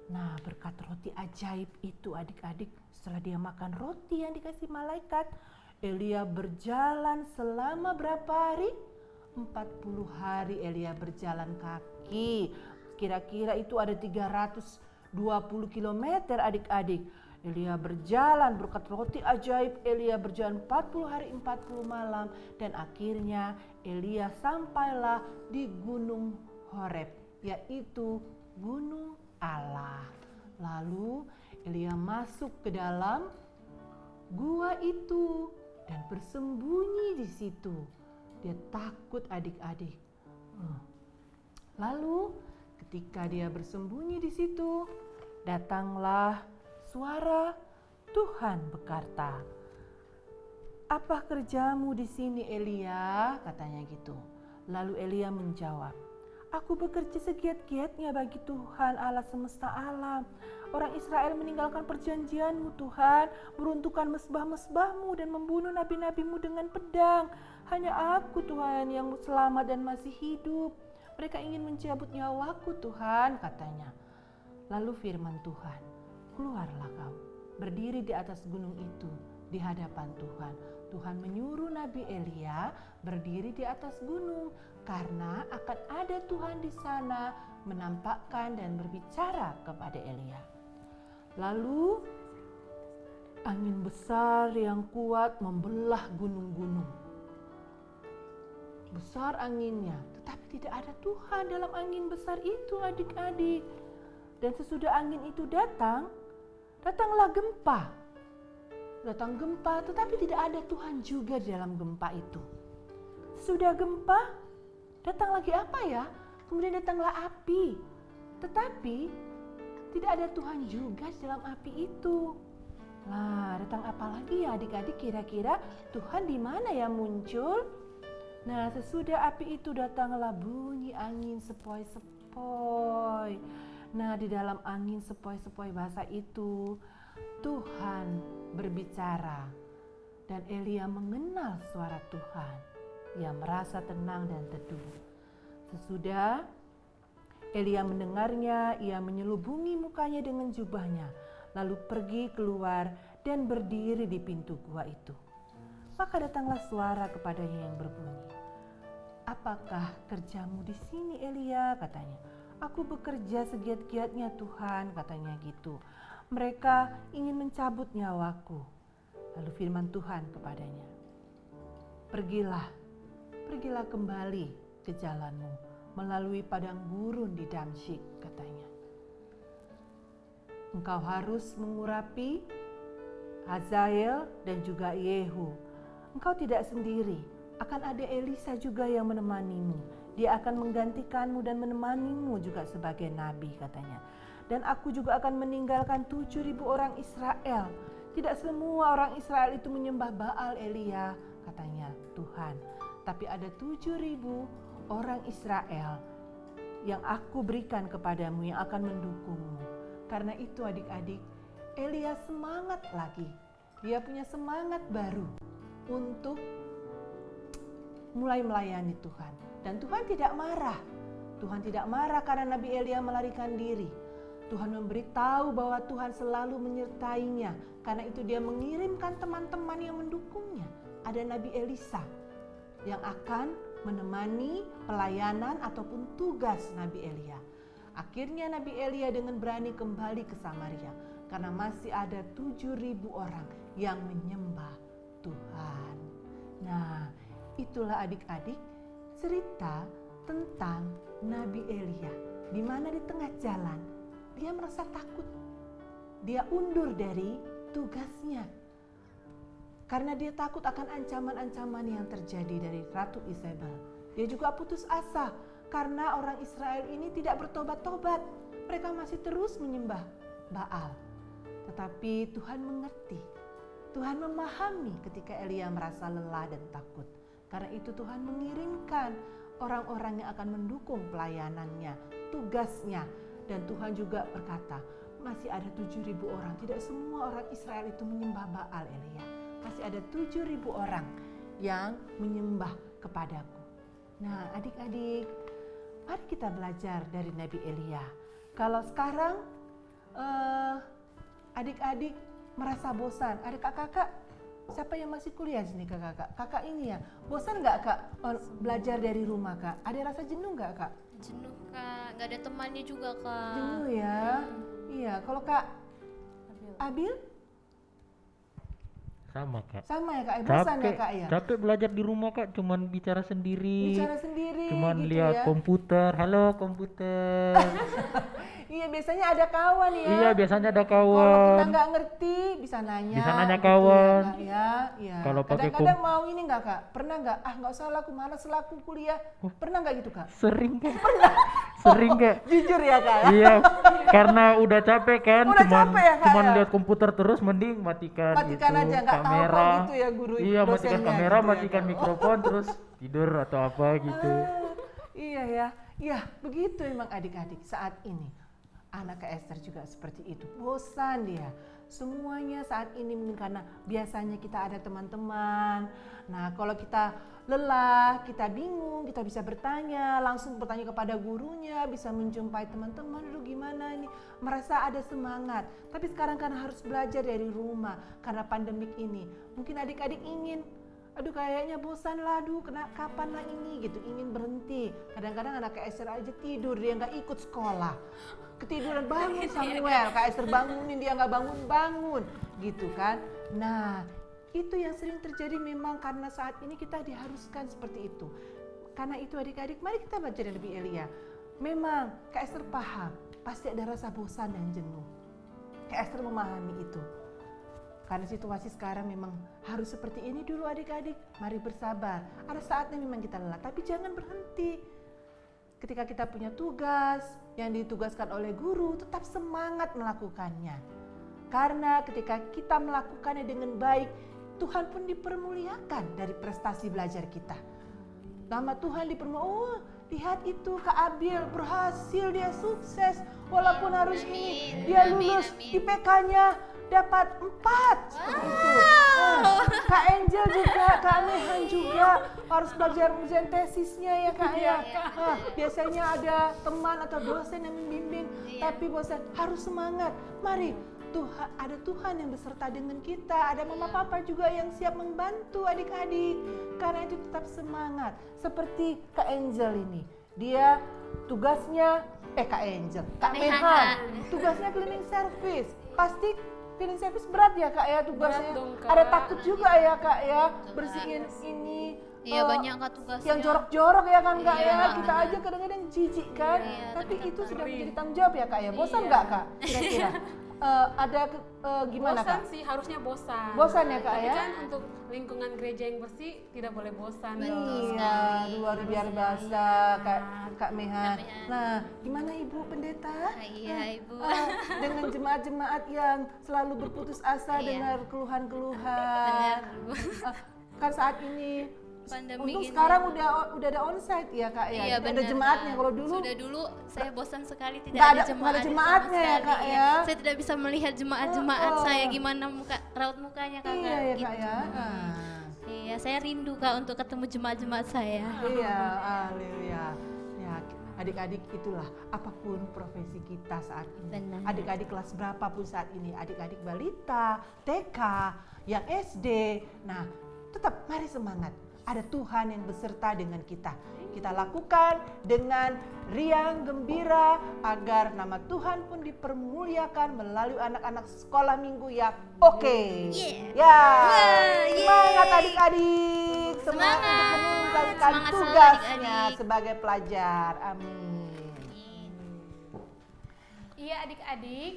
Nah, berkat roti ajaib itu adik-adik, setelah dia makan roti yang dikasih malaikat, Elia berjalan selama berapa hari? 40 hari Elia berjalan kaki. Kira-kira itu ada 320 km adik-adik. Elia berjalan berkat roti ajaib. Elia berjalan 40 hari 40 malam. Dan akhirnya Elia sampailah di Gunung Horeb, yaitu Gunung Allah. Lalu Elia masuk ke dalam gua itu dan bersembunyi di situ. Dia takut adik-adik. Lalu ketika dia bersembunyi di situ, datanglah suara Tuhan berkata, "Apa kerjamu di sini Elia?" katanya gitu. Lalu Elia menjawab, "Aku bekerja segiat-giatnya bagi Tuhan Allah semesta alam. Orang Israel meninggalkan perjanjian-Mu Tuhan, meruntuhkan mesbah-mesbah-Mu dan membunuh nabi-nabi-Mu dengan pedang. Hanya aku Tuhan yang selamat dan masih hidup. Mereka ingin mencabut nyawaku Tuhan," katanya. Lalu firman Tuhan, "Keluarlah kau, berdiri di atas gunung itu di hadapan Tuhan." Tuhan menyuruh Nabi Elia berdiri di atas gunung karena akan ada Tuhan di sana menampakkan dan berbicara kepada Elia. Lalu angin besar yang kuat membelah gunung-gunung. Besar anginnya, tetapi tidak ada Tuhan dalam angin besar itu adik-adik. Dan sesudah angin itu datanglah gempa. Datang gempa, tetapi tidak ada Tuhan juga di dalam gempa itu. Sudah gempa, datang lagi apa ya? Kemudian datanglah api. Tetapi tidak ada Tuhan juga di dalam api itu. Nah, datang apa lagi ya adik-adik, kira-kira Tuhan di mana ya muncul? Nah, sesudah api itu datanglah bunyi angin sepoi-sepoi. Nah, di dalam angin sepoi-sepoi bahasa itu, Tuhan berbicara dan Elia mengenal suara Tuhan. Ia merasa tenang dan teduh. Sesudah Elia mendengarnya, ia menyelubungi mukanya dengan jubahnya, lalu pergi keluar dan berdiri di pintu gua itu. Maka datanglah suara kepadanya yang berbunyi, "Apakah kerjamu di sini Elia?" katanya. "Aku bekerja segiat-giatnya Tuhan," katanya gitu. "Mereka ingin mencabut nyawaku." Lalu firman Tuhan kepadanya, Pergilah kembali ke jalanmu melalui padang gurun di Damsyik," katanya. "Engkau harus mengurapi Hazael dan juga Yehu. Engkau tidak sendiri, akan ada Elisa juga yang menemanimu. Dia akan menggantikanmu dan menemanimu juga sebagai nabi," katanya. "Dan aku juga akan meninggalkan 7.000 orang Israel. Tidak semua orang Israel itu menyembah Baal Elia," katanya Tuhan. "Tapi ada 7.000 orang Israel yang aku berikan kepadamu yang akan mendukungmu." Karena itu adik-adik, Elia semangat lagi. Dia punya semangat baru untuk mulai melayani Tuhan. Dan Tuhan tidak marah. Tuhan tidak marah karena Nabi Elia melarikan diri. Tuhan memberitahu bahwa Tuhan selalu menyertainya. Karena itu dia mengirimkan teman-teman yang mendukungnya. Ada Nabi Elisa yang akan menemani pelayanan ataupun tugas Nabi Elia. Akhirnya Nabi Elia dengan berani kembali ke Samaria. Karena masih ada 7.000 orang yang menyembah Tuhan. Nah, itulah adik-adik cerita tentang Nabi Elia, di mana di tengah jalan dia merasa takut. Dia undur dari tugasnya karena dia takut akan ancaman-ancaman yang terjadi dari Ratu Isabel. Dia juga putus asa karena orang Israel ini tidak bertobat-tobat. Mereka masih terus menyembah Baal. Tetapi Tuhan mengerti, Tuhan memahami ketika Elia merasa lelah dan takut. Karena itu Tuhan mengirimkan orang-orang yang akan mendukung pelayanannya, tugasnya. Dan Tuhan juga berkata, masih ada 7.000 orang. Tidak semua orang Israel itu menyembah Baal, Elia. Masih ada 7.000 orang yang menyembah kepadaku. Nah, adik-adik, mari kita belajar dari Nabi Elia. Kalau sekarang adik-adik merasa bosan, ada kakak-kakak, siapa yang masih kuliah sini kakak-kakak? Kakak ini ya, bosan nggak kak belajar dari rumah kak? Ada rasa jenuh nggak kak? Jenuh kak, nggak ada temannya juga kak. Jenuh ya, iya. Kalau kak Abil? Sama kak. Sama ya kak, bosan ya kak ya? Capek belajar di rumah kak, cuman bicara sendiri. Bicara sendiri Cuman gitu lihat ya? komputer, halo komputer. Iya, biasanya ada kawan ya. Iya, biasanya ada Kalau kita kawan. nggak ngerti bisa nanya. Bisa nanya gitu kawan. Ya, Kak, ya, ya. Kalau pakai Kadang-kadang mau ini nggak kak? Pernah nggak? Ah nggak usah lah, aku malas lah, aku kuliah. Pernah nggak gitu kak? Sering kak. Sering kak. Jujur ya kak ya? Iya, karena udah capek kan, Udah capek ya, Kak, cuman ya? lihat komputer terus, mending matikan Matikan itu aja, nggak tahu kamera. kok gitu ya guru Iya, matikan dosennya kamera, gitu ya, matikan Kak. mikrofon, terus tidur atau apa gitu. Iya ya, iya begitu emang adik-adik saat ini. Anak Kak Esther juga seperti itu, bosan dia. Semuanya saat ini mungkin karena biasanya kita ada teman-teman. Nah kalau kita lelah, kita bingung, kita bisa bertanya, langsung bertanya kepada gurunya, bisa menjumpai teman-teman, dulu gimana ini, merasa ada semangat. Tapi sekarang kan harus belajar dari rumah karena pandemik ini. Mungkin adik-adik ingin, aduh kayaknya bosan lah, aduh kapan lah ini gitu, ingin berhenti. Kadang-kadang anak Kak Esther aja tidur, dia nggak ikut sekolah. Ketiduran, bangun Samuel, Kak Esther bangunin, dia nggak bangun-bangun gitu kan. Nah itu yang sering terjadi memang karena saat ini kita diharuskan seperti itu. Karena itu adik-adik, mari kita belajar dari Nabi Elia. Memang Kak Esther paham, pasti ada rasa bosan dan jenuh. Kak Esther memahami itu. Karena situasi sekarang memang harus seperti ini dulu adik-adik. Mari bersabar. Ada saatnya memang kita lelah, tapi jangan berhenti. Ketika kita punya tugas yang ditugaskan oleh guru, tetap semangat melakukannya. Karena ketika kita melakukannya dengan baik, Tuhan pun dipermuliakan dari prestasi belajar kita. Nama Tuhan dipermuliakan. Oh, lihat itu Kak Abil berhasil, dia sukses. Walaupun harus ini, dia lulus IPK-nya dapat 4 seperti itu. Kak Angel juga, Kak Nehan juga harus belajar ujian tesisnya ya Kak ya. Biasanya ada teman atau dosen yang membimbing, tapi bosan harus semangat. Mari, Tuhan, ada Tuhan yang beserta dengan kita, ada mama papa juga yang siap membantu adik-adik. Karena itu tetap semangat. Seperti Kak Angel ini, dia tugasnya Kak Angel, Kak Nehan, tugasnya cleaning service. Pasti cleaning service berat ya Kak ya tugasnya. Berat dong, Kak. Ada takut juga ya Kak ya, bersihin ini. Iya banyak kak tugasnya. Yang jorok-jorok ya kan Kak Iya, ya. Kak, Kita benar. aja kadang-kadang jijik kan. Iya, tapi tapi itu sudah kering. menjadi tanggung jawab ya Kak ya. Bosan nggak Kak kira-kira? Ada gimana bosan Kak? sih, harusnya bosan. Bosan ya, Kak, Tapi ya? kan untuk lingkungan gereja yang bersih tidak boleh bosan. Iya, luar biasa Kak Mehan. Nah, gimana Ibu Pendeta? Iya ibu. Dengan jemaat-jemaat yang selalu berputus asa Iya. dengar keluhan-keluhan. Kan saat ini Pandemi untung gini. sekarang udah ada onsite ya Kak ya. Iya Ada benar, jemaatnya. Kak. Kalau dulu Sudah dulu saya bosan sekali tidak Nggak ada ada jemaat jemaatnya ya, Kak, ya. Saya tidak bisa melihat jemaat-jemaat saya gimana raut mukanya Kak. iya ya gitu. Kak ya. Iya, saya rindu Kak untuk ketemu jemaat-jemaat saya. Iya, haleluya. Ya, adik-adik itulah apapun profesi kita saat ini. Benar. Adik-adik kelas berapapun saat ini, adik-adik balita, TK, yang SD. Nah, tetap mari semangat. Ada Tuhan yang beserta dengan kita. Kita lakukan dengan riang gembira agar nama Tuhan pun dipermuliakan melalui anak-anak sekolah minggu yang oke. Yeah. Ya, Wah, semangat yeay. adik-adik. semangat untuk Semangat. menuntaskan Semangat selalu tugasnya adik-adik. sebagai pelajar. Amin. Iya adik-adik,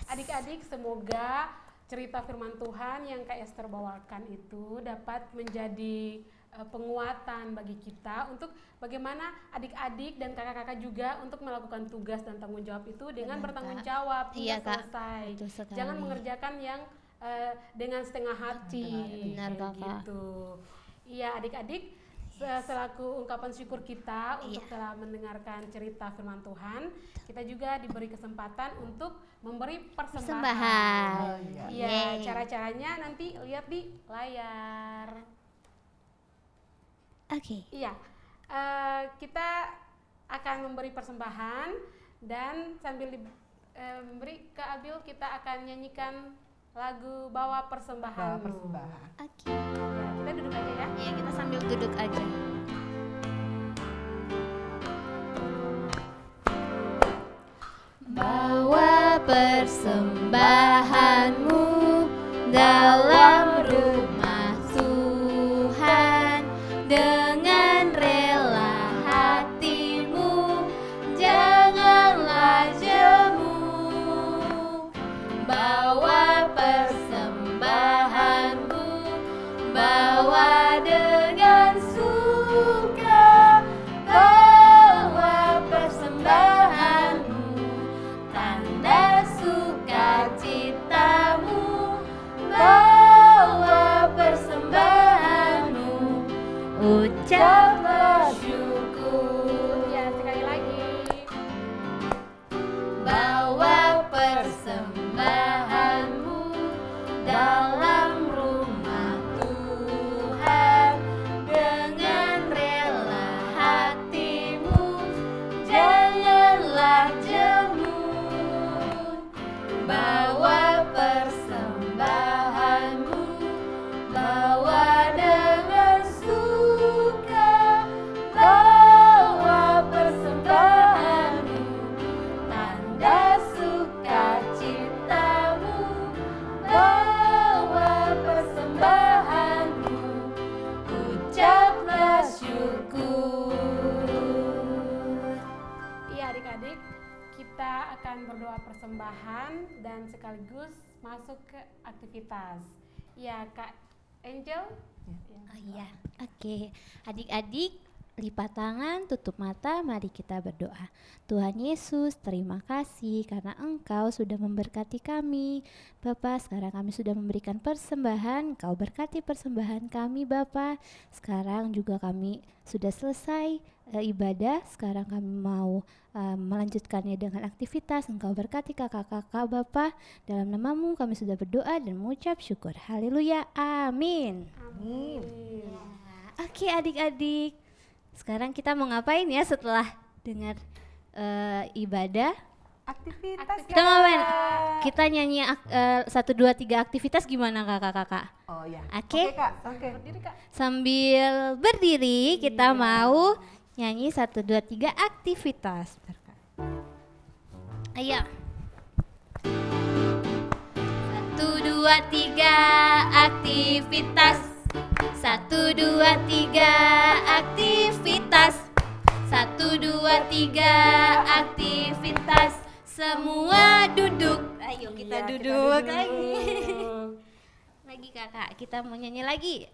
adik-adik semoga cerita firman Tuhan yang Kak Esther bawakan itu dapat menjadi penguatan bagi kita untuk bagaimana adik-adik dan kakak-kakak juga untuk melakukan tugas dan tanggung jawab itu dengan Benar, bertanggung Kak. jawab hingga Iya, Kak. selesai. Betul sekali. Jangan mengerjakan yang dengan setengah hati. Benar, kayak Kakak. gitu. Iya adik-adik, selaku ungkapan syukur kita untuk telah mendengarkan cerita firman Tuhan, kita juga diberi kesempatan untuk memberi persembahan. Persembahan. Oh, iya. Iya, Yeay. cara-caranya nanti lihat di layar. Oke. Iya, kita akan memberi persembahan dan sambil memberi ke Abil kita akan nyanyikan lagu Bawa Persembahan. Bawa persembahan. Oke. Ya, kita duduk aja ya. Iya, kita sambil duduk aja. Bawa persembahanmu dalam rumah Tuhan dengan rela hatimu, janganlah jemu. Bawa persembahanmu, bawa dengan suka, bawa persembahanmu, tanda sukacitamu, bawa persembahanmu, ucaplah syukur. Ya, sekali lagi. Bawa persembahanmu dalam rumah Tuhan dengan rela hatimu, janganlah jemu. Bawa persembahanmu, bawa dengan suka, bawa persembahanmu, tanda sukacitamu, bawa persembahanmu, ucaplah syukur. Iya adik-adik, kita akan berdoa persembahan dan sekaligus masuk ke aktivitas. Ya Kak Angel. Oh iya, oke. Adik-adik, lipat tangan, tutup mata, mari kita berdoa. Tuhan Yesus, terima kasih karena Engkau sudah memberkati kami. Bapa, sekarang kami sudah memberikan persembahan, Engkau berkati persembahan kami Bapa. Sekarang juga kami sudah selesai ibadah, sekarang kami mau melanjutkannya dengan aktivitas. Engkau berkati kakak-kakak Bapa. Dalam namamu kami sudah berdoa dan mengucap syukur. Haleluya, amin. Oke adik-adik, sekarang kita mau ngapain ya setelah dengar ibadah? Aktivitas. Kita mau ngapain? Kita nyanyi 1, 2, 3 aktivitas gimana kakak-kakak? Oh ya. Oke. Kak. Oke. Berdiri Kak. Sambil berdiri kita mau nyanyi 1, 2, 3 aktivitas. Bentar, Kak. Ayo. 1, 2, 3 aktivitas. 1, 2, 3 aktivitas. 1, 2, 3 aktivitas. Semua duduk. Ayo kita Iya, kita duduk duduk. lagi. Lagi kakak, kita mau nyanyi lagi.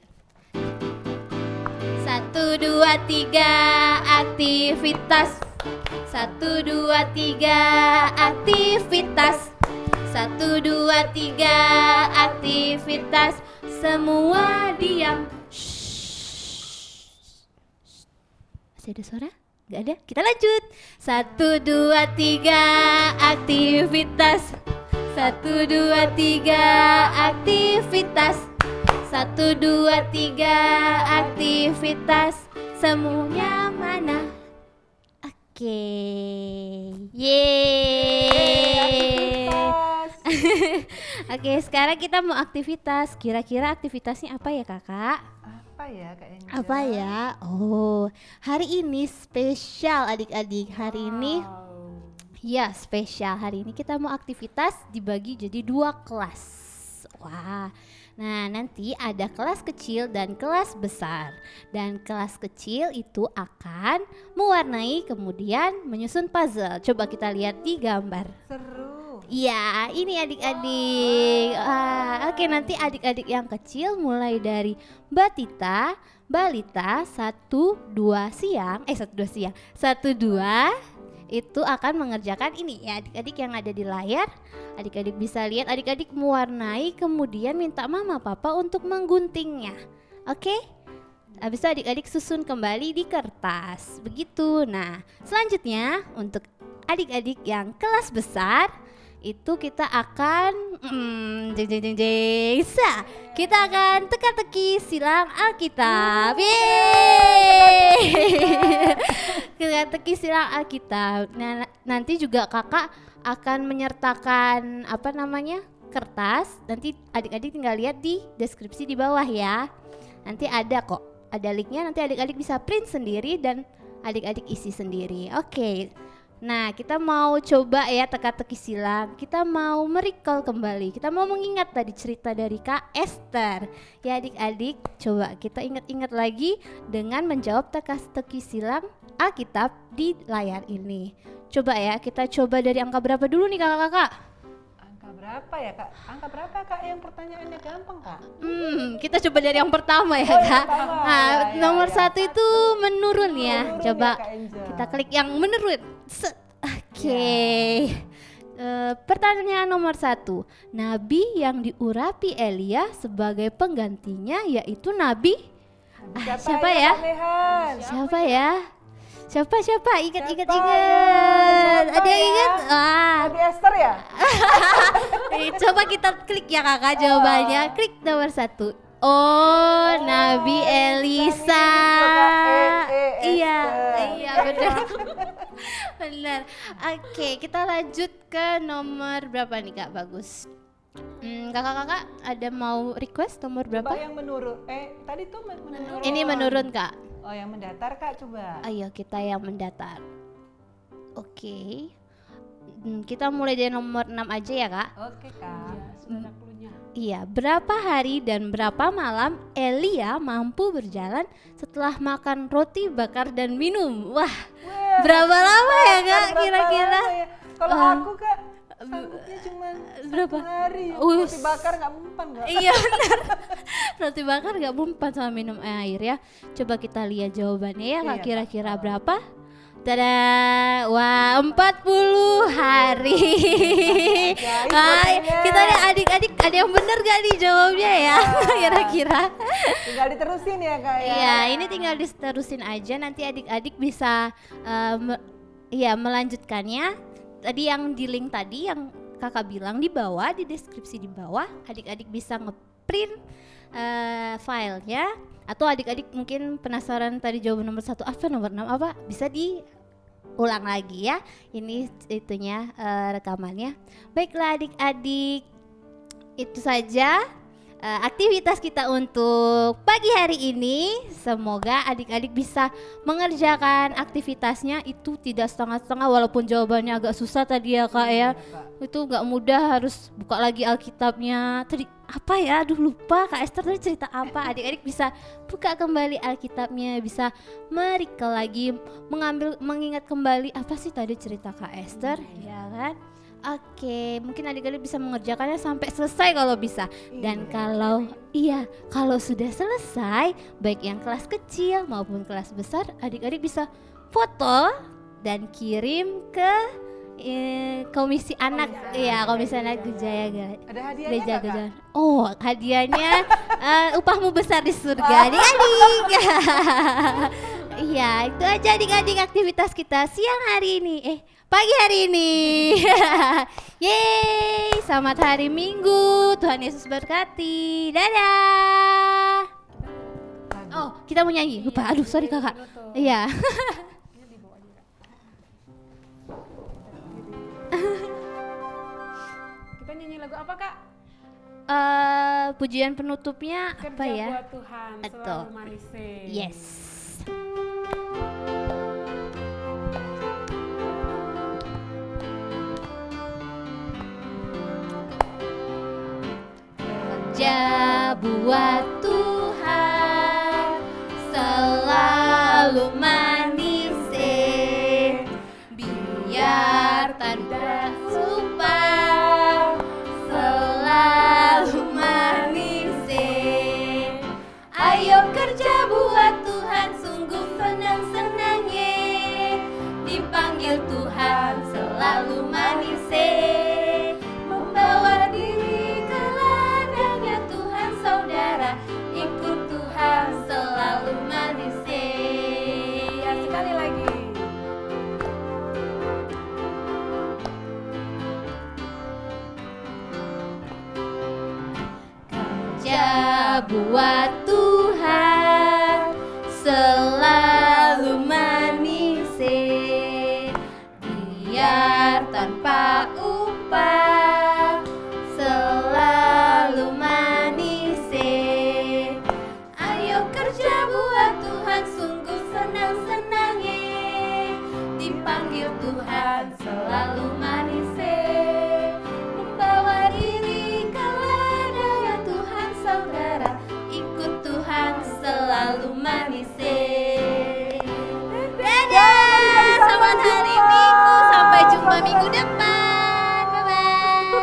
1, 2, 3 aktivitas. 1, 2, 3 aktivitas. 1, 2, 3 aktivitas. Semua diam. Masih ada suara? Gak ada? Kita lanjut. 1, 2, 3 aktivitas. 1, 2, 3 aktivitas. 1, 2, 3 aktivitas. Semuanya mana? Oke. Yeay. Oke, sekarang kita mau aktivitas. Kira-kira aktivitasnya apa ya kakak? Apa ya Kak Angel? Apa ya? Oh, hari ini spesial adik-adik. Hari ini ya spesial. Hari ini kita mau aktivitas dibagi jadi 2 kelas. Wah, Nah, nanti ada kelas kecil dan kelas besar. Dan kelas kecil itu akan mewarnai kemudian menyusun puzzle. Coba kita lihat di gambar. Seru. Iya, ini adik-adik. Oke, nanti adik-adik yang kecil mulai dari Batita, Balita 1-2 siang, 1-2 itu akan mengerjakan ini ya adik-adik yang ada di layar. Adik-adik bisa lihat, adik-adik mewarnai kemudian minta mama papa untuk mengguntingnya. Oke? Habis itu adik-adik susun kembali di kertas. Begitu. Nah, selanjutnya untuk adik-adik yang kelas besar itu kita akan kita akan teka-teki silang Alkitab. Yeay! Teka-teki silang Alkitab. Nah, nanti juga kakak akan menyertakan kertas. Nanti adik-adik tinggal lihat di deskripsi di bawah ya. Nanti ada kok, ada linknya. Nanti adik-adik bisa print sendiri dan adik-adik isi sendiri. Oke. Nah, kita mau coba ya teka-teki silang. Kita mau merecall kembali. Kita mau mengingat tadi cerita dari Kak Esther. Ya adik-adik, coba kita ingat-ingat lagi dengan menjawab teka-teki silang Alkitab di layar ini. Coba ya, kita coba dari angka berapa dulu nih kakak-kakak? Angka berapa ya kak? Angka berapa kak? Yang pertanyaannya gampang kak? Kita coba dari yang pertama ya kak. Nah, nomor 1 itu menurun ya. Menurun Coba ya, Kak Angel. kita klik yang menurun. Oke. Pertanyaan nomor 1. Nabi yang diurapi Elia sebagai penggantinya yaitu Nabi siapa ya? Panehan? Siapa ya? Siapa? Ingat. Siapa Ada yang ya? ingat? Nabi Esther ya? Coba kita klik ya kakak jawabannya. Klik nomor 1. Oh, Nabi Elisa. Iya, benar. Benar. Oke, kita lanjut ke nomor berapa nih kak? Bagus. Kakak-kakak ada mau request nomor berapa? Coba yang menurun. Tadi tuh menurun. Ini menurun kak. Oh, yang mendatar kak coba. Ayo kita yang mendatar. Oke. Kita mulai dari nomor 6 aja ya kak. Oke kak. Sudah ada cluenya. Iya, berapa hari dan berapa malam Elia mampu berjalan setelah makan roti bakar dan minum? Wah, berapa lama ya kak kira-kira? Ya? Kalau aku kak sanggupnya cuma berapa? 1 hari. Us. Roti bakar nggak mempan kak. Iya benar. Roti bakar gak mempan sama minum air ya. Coba kita lihat jawabannya ya kak, Iya, kira-kira berapa? Tada, wah 40 hari. Kita lihat adik-adik ada yang benar gak nih jawabnya ya kira-kira. Tinggal diterusin ya kak ya. Iya, ini tinggal diterusin aja. Nanti adik-adik bisa melanjutkannya. Tadi yang di link tadi yang kakak bilang di bawah, di deskripsi di bawah, adik-adik bisa ngeprint filenya. Atau adik-adik mungkin penasaran tadi jawaban nomor 1 apa, nomor 6 apa, bisa diulang lagi ya. Ini itunya rekamannya. Baiklah adik-adik, itu saja aktivitas kita untuk pagi hari ini. Semoga adik-adik bisa mengerjakan aktivitasnya itu tidak setengah-setengah, walaupun jawabannya agak susah tadi ya kak ya. Itu nggak mudah, harus buka lagi Alkitabnya. Tadi apa ya? Aduh lupa Kak Esther tadi cerita apa. Adik-adik bisa buka kembali Alkitabnya, bisa merecall lagi, mengingat kembali apa sih tadi cerita Kak Esther, ya kan? Oke, mungkin adik-adik bisa mengerjakannya sampai selesai kalau bisa. Dan kalau sudah selesai, baik yang kelas kecil maupun kelas besar, adik-adik bisa foto dan kirim ke komisi anak, komisi anak Gejaya. Ada hadiahnya nggak, Kak? Oh, hadiahnya upahmu besar di surga, adik-adik. Iya, itu aja adik-adik aktivitas kita siang hari ini. Pagi hari ini. Yeay, selamat hari Minggu. Tuhan Yesus berkati. Dadah. Oh, kita mau nyanyi. Lupa. Aduh, sorry kakak. Iya. Kita nyanyi lagu apa kak? Pujian penutupnya Kerja apa ya? buat Tuhan, Betul. selalu manis. Yes. Kerja buat Tuhan selalu manis, biar tanda lupa selalu manis. Ayo kerja buat Tuhan, sungguh senang-senang dipanggil Tuhan selalu manis, membawa diri ke ladangnya Tuhan. Saudara, ikut Tuhan selalu manis. Ya, sekali lagi. Kerja buat Tuhan selalu manis, biar tanpa upah selalu manis. Ayo kerja buat Tuhan, sungguh senang-senang dipanggil Tuhan selalu manis, membawa diri ke ladangnya Tuhan. Saudara, ikut Tuhan selalu manis. Dadah, selamat hari Minggu, sampai jumpa minggu depan.